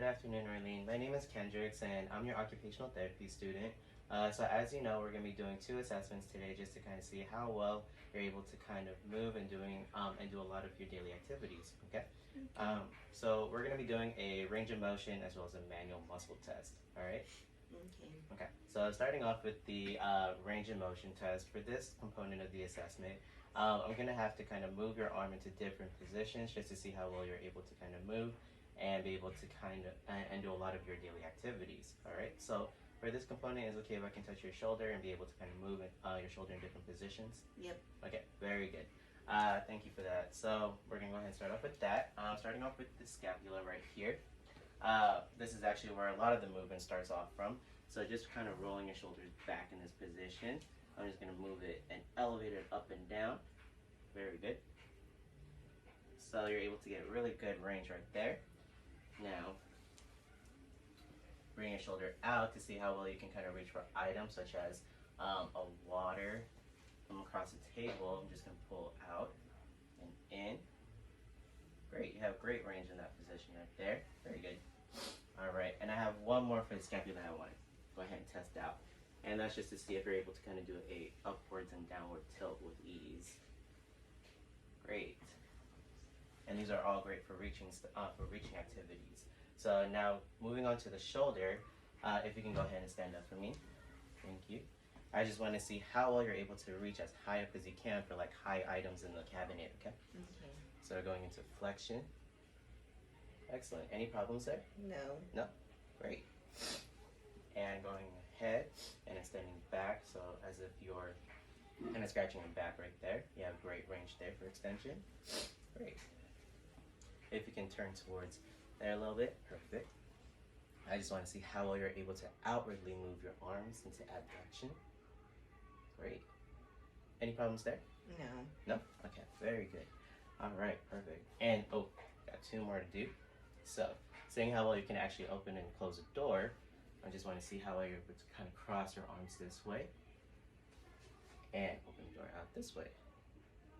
Good afternoon, Arlene. My name is Kendrix, and I'm your occupational therapy student. So as you know, we're going to be doing 2 assessments today just to kind of see how well you're able to kind of move and do a lot of your daily activities. Okay. So we're going to be doing a range of motion as well as a manual muscle test. All right. Okay. Okay. So starting off with the range of motion test for this component of the assessment, I'm going to have to kind of move your arm into different positions just to see how well you're able to kind of move and be able to kind of and do a lot of your daily activities. All right. So for this component, is okay if I can touch your shoulder and be able to kind of move your shoulder in different positions? Yep. Okay. Very good. Thank you for that. So we're gonna go ahead and start off with that. Starting off with the scapula right here. This is actually where a lot of the movement starts off from. So just kind of rolling your shoulders back in this position. I'm just gonna move it and elevate it up and down. Very good. So you're able to get really good range right there. Now, bring your shoulder out to see how well you can kind of reach for items such as a water from across the table. I'm just going to pull out and in. Great, you have great range in that position right there. Very good. All right, and I have one more for the scapula I want to go ahead and test out. And that's just to see if you're able to kind of do a upwards and downward tilt with ease. Great. And these are all great for reaching activities. So now moving on to the shoulder, if you can go ahead and stand up for me. Thank you. I just want to see how well you're able to reach as high up as you can for like high items in the cabinet, okay? Okay. So we're going into flexion. Excellent. Any problems there? No. No? Great. And going ahead and extending back, so as if you're kind of scratching your back right there. You have great range there for extension. Great. If you can turn towards there a little bit, perfect. I just want to see how well you're able to outwardly move your arms into abduction. Great. Any problems there? No. No? Okay, very good. All right, perfect. And, got 2 more to do. So, seeing how well you can actually open and close a door, I just want to see how well you're able to kind of cross your arms this way and open the door out this way.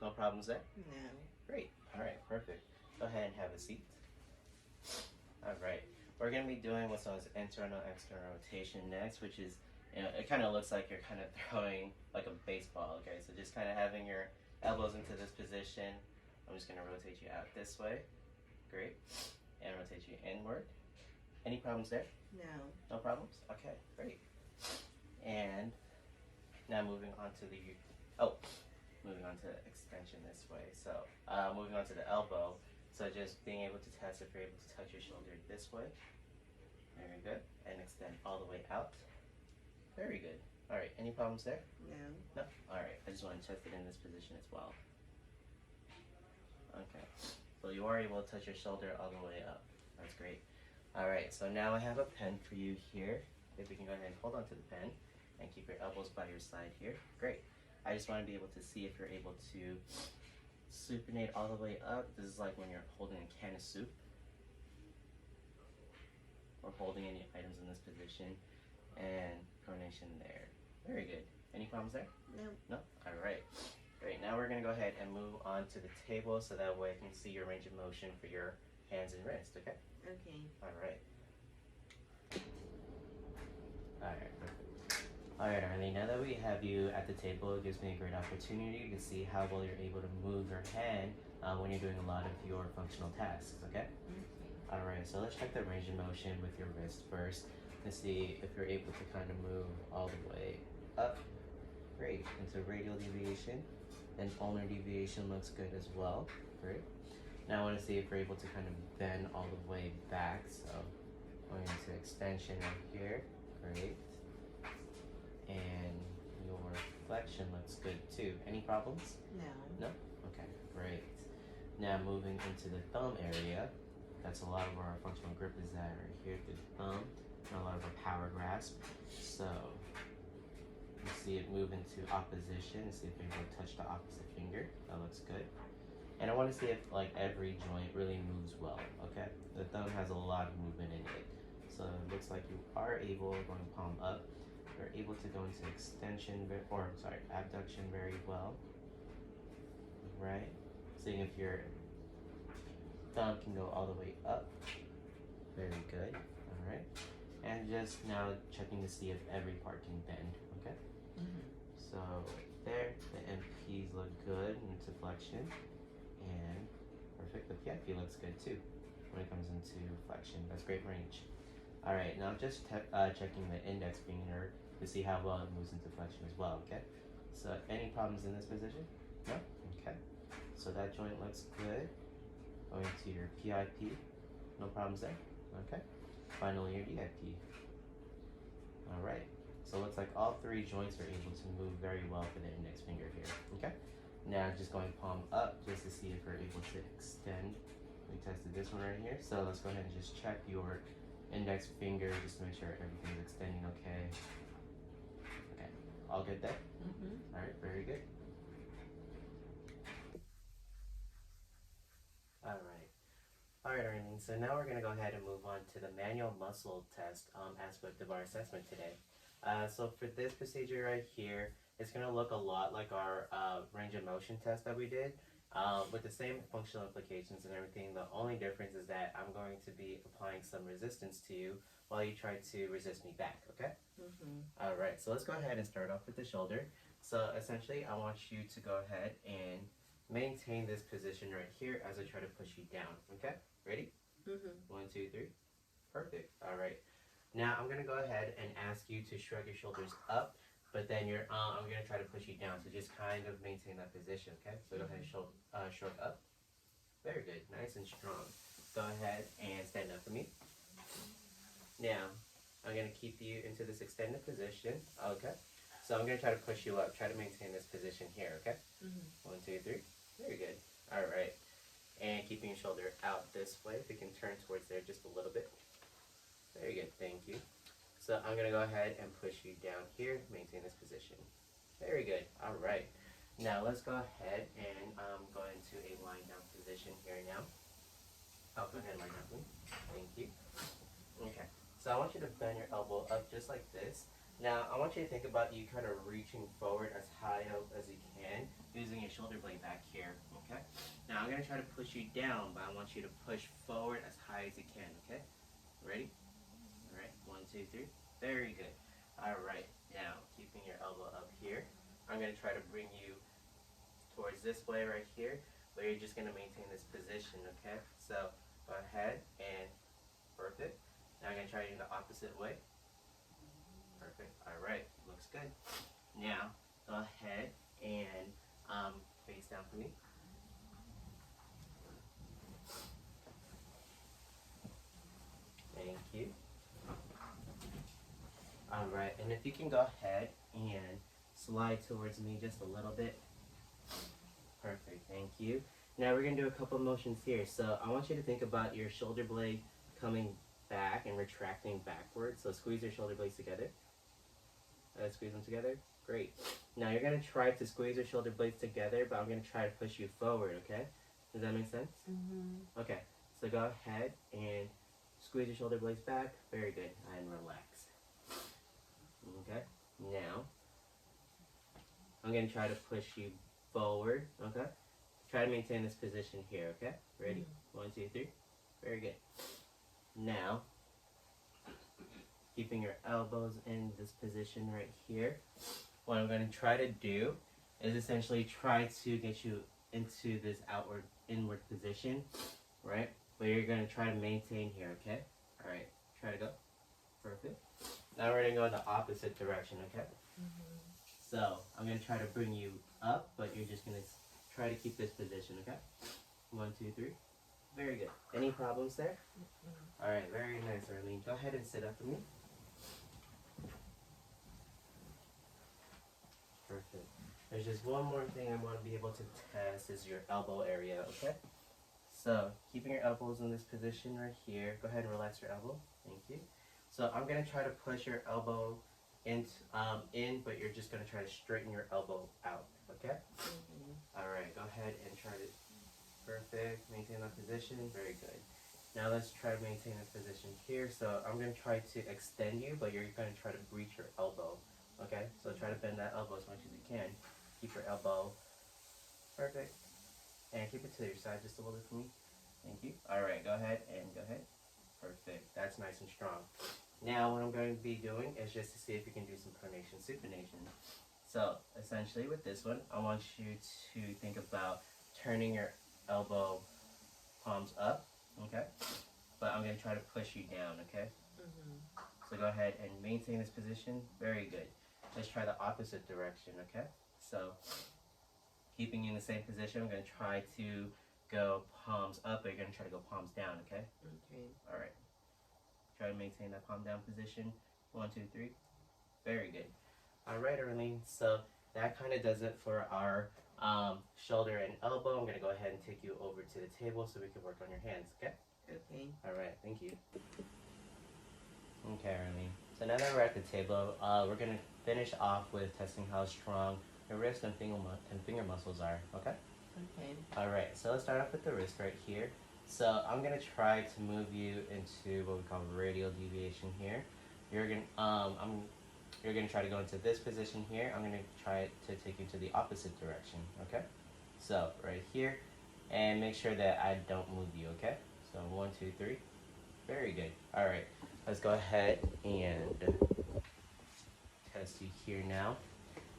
No problems there? No. Great. All right, perfect. Go ahead and have a seat. All right. We're going to be doing what's known as internal-external rotation next, which is, it kind of looks like you're kind of throwing like a baseball, okay? So just kind of having your elbows into this position. I'm just going to rotate you out this way. Great. And rotate you inward. Any problems there? No. No problems? Okay, great. And now moving on to extension this way. So moving on to the elbow. So just being able to test if you're able to touch your shoulder this way. Very good. And extend all the way out. Very good. All right, any problems there? No. No? All right, I just want to test it in this position as well. Okay, so you are able to touch your shoulder all the way up. That's great. All right, so now I have a pen for you here. If you can go ahead and hold on to the pen and keep your elbows by your side here. Great. I just want to be able to see if you're able to supinate all the way up. This is like when you're holding a can of soup or holding any items in this position, and pronation there. Very good. Any problems there? No. No? All right. Great. Now we're going to go ahead and move on to the table so that way I can see your range of motion for your hands and wrist, okay? Okay. All right. All right, perfect. All right, Arlene, now that we have you at the table, it gives me a great opportunity to see how well you're able to move your hand when you're doing a lot of your functional tasks, okay? All right, so let's check the range of motion with your wrist first to see if you're able to kind of move all the way up. Great, into radial deviation. Then ulnar deviation looks good as well. Great. Now I want to see if you're able to kind of bend all the way back. So going into extension right here. Great. And your flexion looks good too. Any problems? No. No? Okay, great. Now moving into the thumb area. That's a lot of our functional grip is that right here through the thumb. And a lot of our power grasp. So you see it move into opposition and see if you're able to touch the opposite finger. That looks good. And I want to see if like every joint really moves well, okay? The thumb has a lot of movement in it. So it looks like you are able, going palm up, you're able to go into abduction very well, right? Seeing if your thumb can go all the way up. Very good. All right. And just now checking to see if every part can bend. Okay. So there, the MPs look good into flexion, and perfect. The PIP looks good too when it comes into flexion. That's great range. All right, now just checking the index finger to see how well it moves into flexion as well. Okay. So any problems in this position? No. Okay. So that joint looks good. Going to your PIP, no problems there. Okay. Finally, your DIP. All right. So it looks like all three joints are able to move very well for the index finger here. Okay. Now just going palm up just to see if we're able to extend. We tested this one right here. So let's go ahead and just check your index finger just to make sure everything's extending okay. Okay. All good there? All right. Very good. All right. All right, Arlene. So now we're going to go ahead and move on to the manual muscle test aspect of our assessment today. So for this procedure right here, it's going to look a lot like our range of motion test that we did with the same functional implications and everything. The only difference is that I'm going to be applying some resistance to you while you try to resist me back, okay? All right, so let's go ahead and start off with the shoulder. So essentially, I want you to go ahead and maintain this position right here as I try to push you down, okay? Ready? 1, 2, 3. Perfect. All right. Now I'm gonna go ahead and ask you to shrug your shoulders up, but then I'm gonna try to push you down. So just kind of maintain that position, okay? So go ahead and shrug up. Very good. Nice and strong. Go ahead and stand up for me. Now I'm gonna keep you into this extended position. Okay. So I'm gonna try to push you up. Try to maintain this position here. Okay. 1, 2, 3. Very good. All right. And keeping your shoulder out this way. If you can turn towards there just a little bit. Very good. Thank you. So I'm going to go ahead and push you down here. Maintain this position. Very good. All right. Now let's go ahead and go into a lying down position here now. Oh, go ahead and lie down for me. Thank you. Okay. So I want you to bend your elbow up just like this. Now I want you to think about you kind of reaching forward as high up as you can, using your shoulder blade back here, okay? Now I'm going to try to push you down, but I want you to push forward as high as you can, okay? Ready? All right, 1, 2, 3. Very good. All right, now keeping your elbow up here, I'm going to try to bring you towards this way right here, but you're just going to maintain this position, okay? So go ahead and perfect. Now I'm going to try it in the opposite way. Perfect. All right. Looks good. Now, go ahead and face down for me. Thank you. All right. And if you can go ahead and slide towards me just a little bit. Perfect. Thank you. Now we're going to do a couple motions here. So I want you to think about your shoulder blade coming back and retracting backwards. So squeeze your shoulder blades together. Squeeze them together. Great. Now you're going to try to squeeze your shoulder blades together, but I'm going to try to push you forward, okay? Does that make sense? Okay. So go ahead and squeeze your shoulder blades back. Very good. And relax. Okay. Now, I'm going to try to push you forward, okay? Try to maintain this position here, okay? Ready? 1, 2, 3. Very good. Now, keeping your elbows in this position right here. What I'm going to try to do is essentially try to get you into this inward position, right? But you're going to try to maintain here, okay? All right, try to go. Perfect. Now we're going to go in the opposite direction, okay? So I'm going to try to bring you up, but you're just going to try to keep this position, okay? 1, 2, 3. Very good. Any problems there? All right, very nice, Arlene. Go ahead and sit up for me. Perfect. There's just one more thing I want to be able to test is your elbow area, okay? So, keeping your elbows in this position right here. Go ahead and relax your elbow. Thank you. So, I'm going to try to push your elbow in, but you're just going to try to straighten your elbow out, okay? All right, go ahead and try to, perfect, maintain that position. Very good. Now, let's try to maintain this position here. So, I'm going to try to extend you, but you're going to try to reach your elbow. Okay, so try to bend that elbow as much as you can. Keep your elbow perfect. And keep it to your side just a little bit for me. Thank you. All right, go ahead and go ahead. Perfect. Now what I'm going to be doing is just to see if you can do some pronation supination. So essentially with this one, I want you to think about turning your elbow palms up, okay? But I'm going to try to push you down, okay? So go ahead and maintain this position. Very good. Let's try the opposite direction, okay? So keeping you in the same position, I'm going to try to go palms up, but you're going to try to go palms down, okay? Okay. All right. Try to maintain that palm down position. 1, 2, 3. Very good. All right, Arlene. So that kind of does it for our shoulder and elbow. I'm going to go ahead and take you over to the table so we can work on your hands, okay? Okay. All right. Thank you. Okay, Arlene. So now that we're at the table, we're going to finish off with testing how strong your wrist and finger muscles are, okay? Okay. All right. So let's start off with the wrist right here. So I'm gonna try to move you into what we call radial deviation here. You're gonna try to go into this position here. I'm gonna try to take you to the opposite direction. Okay. So right here, and make sure that I don't move you. Okay. So 1, 2, 3. Very good. All right. Let's go ahead and test you here now.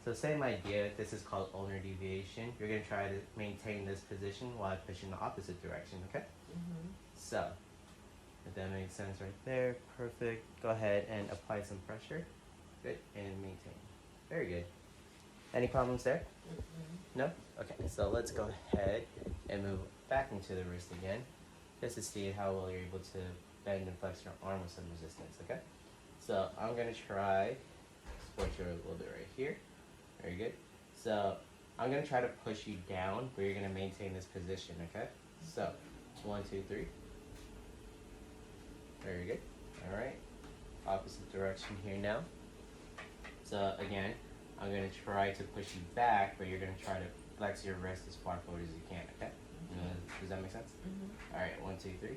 So same idea. This is called ulnar deviation. You're gonna try to maintain this position while I push in the opposite direction. Okay. So, if that makes sense right there, perfect. Go ahead and apply some pressure. Good, and maintain. Very good. Any problems there? No? Okay, so let's go ahead and move back into the wrist again, just to see how well you're able to bend and flex your arm with some resistance, okay? So, I'm gonna try, support you a little bit right here. Very good. So, I'm gonna try to push you down, but you're gonna maintain this position, okay? So, 1, 2, 3. Very good. All right. Opposite direction here now. So again, I'm going to try to push you back, but you're going to try to flex your wrist as far forward as you can, okay? Does that make sense? All right, 1, 2, 3.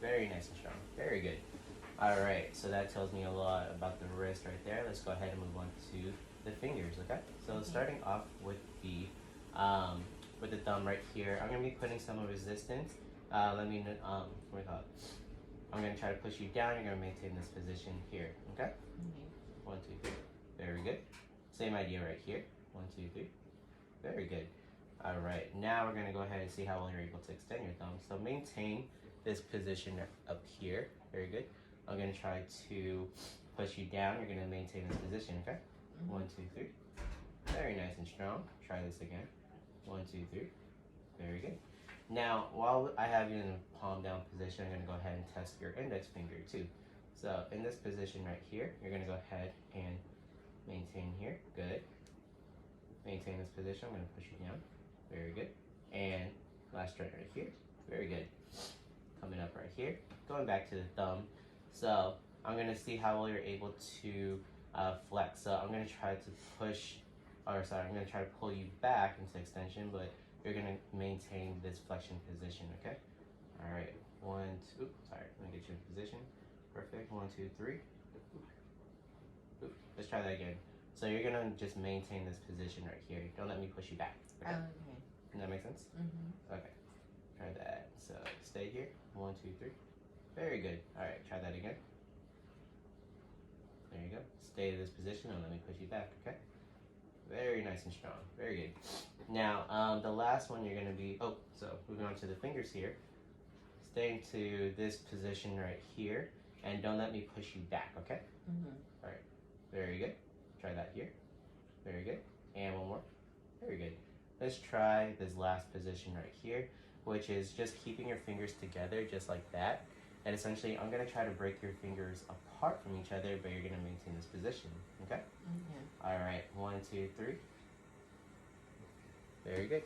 Very nice and strong. Very good. All right, so that tells me a lot about the wrist right there. Let's go ahead and move on to the fingers, okay? So starting off with the thumb right here, I'm going to be putting some resistance. Let me know, what do we call it? I'm going to try to push you down. You're going to maintain this position here, okay? 1, 2, 3. Very good. Same idea right here. 1, 2, 3. Very good. All right, now we're going to go ahead and see how well you're able to extend your thumb. So maintain this position up here. Very good. I'm going to try to push you down. You're going to maintain this position, okay? 1, 2, 3. Very nice and strong. Try this again. 1, 2, 3. Very good. Now, while I have you in the palm down position, I'm going to go ahead and test your index finger too. So in this position right here, you're going to go ahead and maintain here. Good. Maintain this position. I'm going to push you down. Very good. And last straight right here. Very good. Coming up right here. Going back to the thumb. So I'm going to see how well you're able to flex. So I'm going to try to I'm going to try to pull you back into extension, but you're going to maintain this flexion position, okay? All right, 1, 2, sorry, let me get you in position. Perfect, 1, 2, 3. Let's try that again. So you're going to just maintain this position right here. Don't let me push you back, okay? Okay. Does that make sense? Okay, try that. So stay here, 1, 2, 3. Very good. All right, try that again. There you go. Stay in this position, don't let me push you back, okay? Very nice and strong. Very good. Now, the last one you're going to be, so moving on to the fingers here. Staying to this position right here, and don't let me push you back, okay? All right. Very good. Try that here. Very good. And one more. Very good. Let's try this last position right here, which is just keeping your fingers together just like that. And essentially, I'm going to try to break your fingers apart from each other, but you're going to maintain this position, okay? All right, 1, 2, 3. Very good.